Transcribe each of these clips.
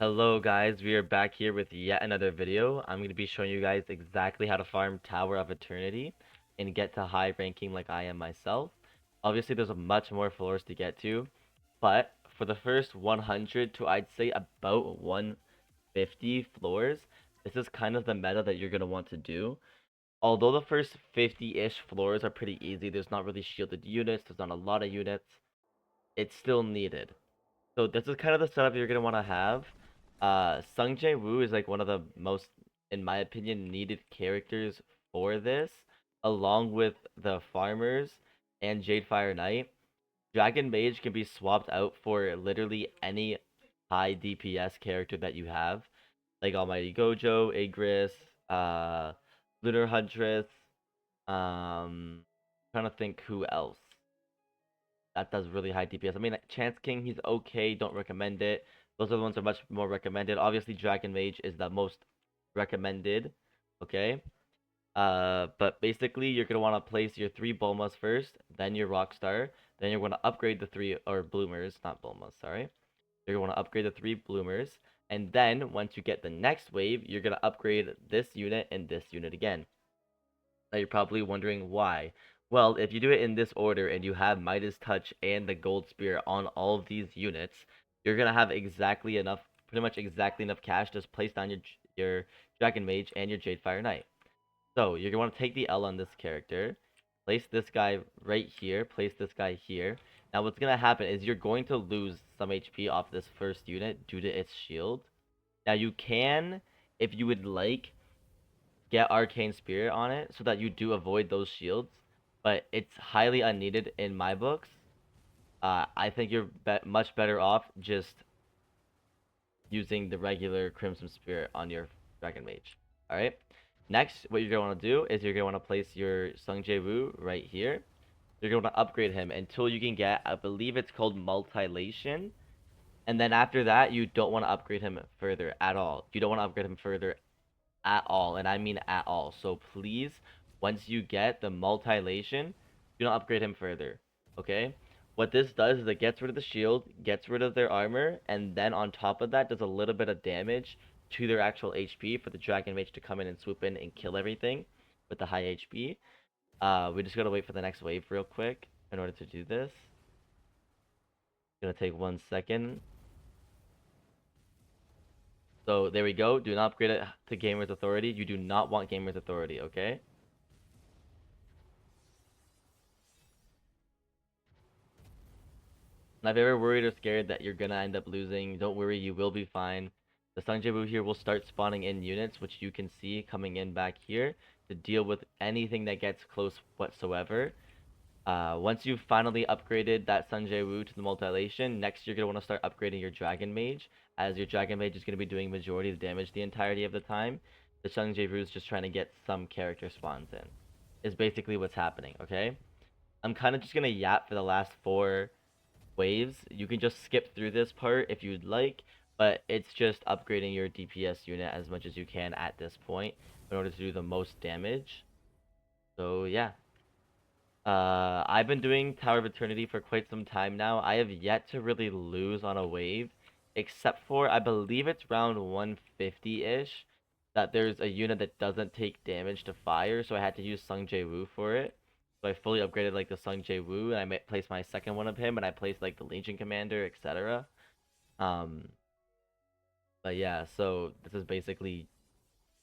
Hello guys, we are back here with yet another video. I'm going to be showing you guys exactly how to farm Tower of Eternity and get to high ranking like I am myself. Obviously there's a much more floors to get to, but for the first 100 to I'd say about 150 floors, this is kind of the meta that you're going to want to do. Although the first 50-ish floors are pretty easy, there's not really shielded units, there's not a lot of units, it's still needed. So this is kind of the setup you're gonna want to have. Sunj is like one of the most, in my opinion, needed characters for this, along with the farmers and Jadefire Knight. Dragon Mage can be swapped out for literally any high DPS character that you have, like Almighty Gojo, Igris, Lunar Huntress. Trying to think who else that does really high DPS. I mean, like, Chance King, he's okay. Don't recommend it. Those are the ones that are much more recommended. Obviously, Dragon Mage is the most recommended. Okay. But basically, you're gonna want to place your 3 Bulmas first, then your Rockstar, then you're gonna upgrade the 3 or Bloomers, not Bulmas. Sorry. You're gonna want to upgrade the 3 Bloomers, and then once you get the next wave, you're gonna upgrade this unit and this unit again. Now you're probably wondering why. Well, if you do it in this order and you have Midas Touch and the Gold Spear on all of these units, you're gonna have exactly enough, pretty much exactly enough cash to place down your Dragon Mage and your Jadefire Knight. So you're gonna want to take the L on this character, place this guy right here, place this guy here. Now what's gonna happen is you're going to lose some HP off this first unit due to its shield. Now you can, if you would like, get Arcane Spirit on it so that you do avoid those shields, but it's highly unneeded in my books. I think you're much better off just using the regular Crimson Spirit on your Dragon Mage. Alright? Next, what you're going to want to do is you're going to want to place your Sunj right here. You're going to want to upgrade him until you can get, I believe it's called Multilation. And then after that, you don't want to upgrade him further at all. You don't want to upgrade him further at all, and I mean at all. So please, once you get the Multilation, do not upgrade him further. Okay? What this does is it gets rid of the shield, gets rid of their armor, and then on top of that does a little bit of damage to their actual HP for the Dragon Mage to come in and swoop in and kill everything with the high HP. We just gotta wait for the next wave real quick in order to do this. It's gonna take 1 second. So there we go. Do not upgrade it to Gamer's Authority. You do not want Gamer's Authority, okay? And if you're ever worried or scared that you're gonna end up losing, don't worry, you will be fine. The Sunj here will start spawning in units, which you can see coming in back here to deal with anything that gets close whatsoever. Once you've finally upgraded that Sunj to the Multilation, next you're going to want to start upgrading your Dragon Mage, as your Dragon Mage is going to be doing majority of the damage the entirety of the time. The Sunj is just trying to get some character spawns in, is basically what's happening, okay? I'm kind of just going to yap for the last 4 waves. You can just skip through this part if you'd like, but it's just upgrading your DPS unit as much as you can at this point in order to do the most damage. So yeah. I've been doing Tower of Eternity for quite some time now. I have yet to really lose on a wave, except for, I believe it's round 150-ish, that there's a unit that doesn't take damage to fire, so I had to use Sung Jae-woo for it. So I fully upgraded like the Sung Jae-woo, and I placed my second one of him, and I placed like the Legion Commander, etc. Um, but yeah, so this is basically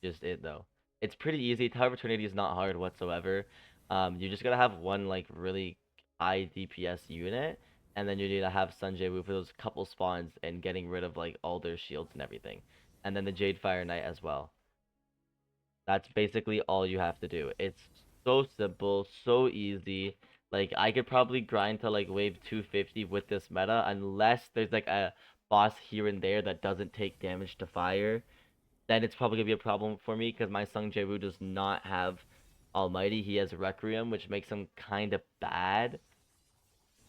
just it though. It's pretty easy. Tower of Eternity is not hard whatsoever. You just gotta have one like really high DPS unit, and then you need to have Sunj for those couple spawns and getting rid of like all their shields and everything, and then the Jadefire Knight as well. That's basically all you have to do. It's so simple, so easy. Like I could probably grind to like wave 250 with this meta, unless there's like a boss here and there that doesn't take damage to fire. Then it's probably gonna be a problem for me because my Sung Jae-woo does not have Almighty. He has Requiem, which makes him kind of bad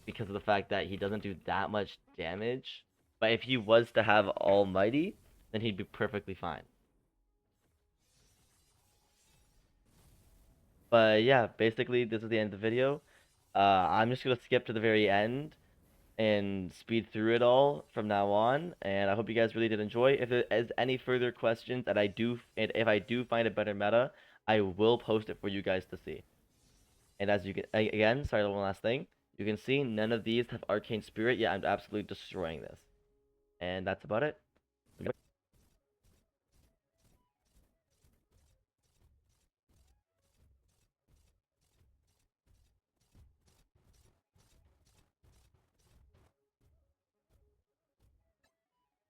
because of the fact that he doesn't do that much damage. But if he was to have Almighty, then he'd be perfectly fine. But yeah, basically this is the end of the video. I'm just gonna skip to the very end and speed through it all from now on. And I hope you guys really did enjoy. If there is any further questions that and if I do find a better meta, I will post it for you guys to see. And as you can, again, sorry, one last thing. You can see none of these have arcane spirit, yet I'm absolutely destroying this. And that's about it.